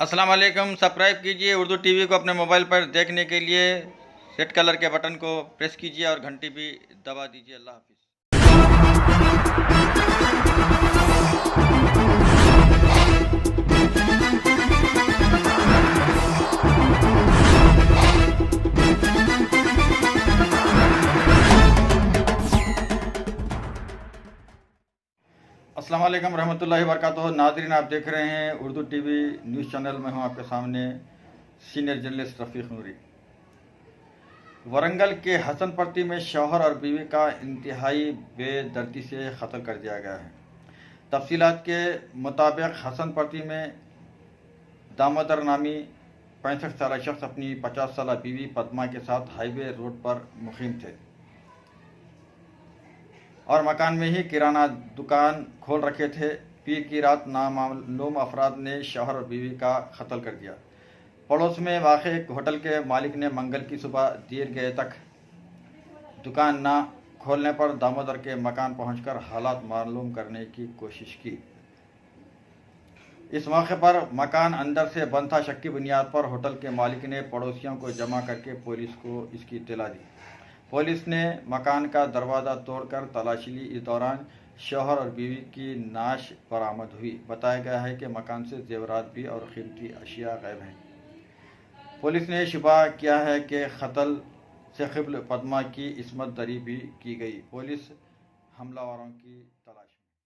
अस्सलाम वालेकुम। सब्सक्राइब कीजिए उर्दू टीवी को अपने मोबाइल पर देखने के लिए रेड कलर के बटन को प्रेस कीजिए और घंटी भी दबा दीजिए। अल्लाह हाफिज़। अस्सलाम वालेकुम रहमतुल्लाहि व बरकातुहू। नाज़रीन, आप देख रहे हैं उर्दू टीवी न्यूज़ चैनल में हूं आपके सामने सीनियर जर्नलिस्ट रफ़ीक नूरी। वरंगल के हसनपट्टी में शौहर और बीवी का इंतहाई बेदर्दी से कत्ल कर दिया गया है। तफसीलात के मुताबिक हसनपट्टी में दामोदर नामी 65 साल शख्स अपनी 50 साल बीवी पद्मा के साथ हाईवे रोड पर मुकीम थे और मकान में ही किराना दुकान खोल रखे थे। पीर की रात नामालूम अफराद ने शौहर और बीवी का कत्ल कर दिया। पड़ोस में वाक़ एक होटल के मालिक ने मंगल की सुबह देर गए तक दुकान न खोलने पर दामोदर के मकान पहुंचकर हालात मालूम करने की कोशिश की। इस मौके पर मकान अंदर से बंद था। शक की बुनियाद पर होटल के मालिक ने पड़ोसियों को जमा करके पुलिस को इसकी इत्तला दी। पुलिस ने मकान का दरवाज़ा तोड़कर तलाशी ली। इस दौरान शौहर और बीवी की नाश बरामद हुई। बताया गया है कि मकान से जेवरात भी और कीमती अशिया गायब हैं। पुलिस ने शुबा किया है कि कत्ल से क़िबल पद्मा की इस्मत दरी भी की गई। पुलिस हमलावरों की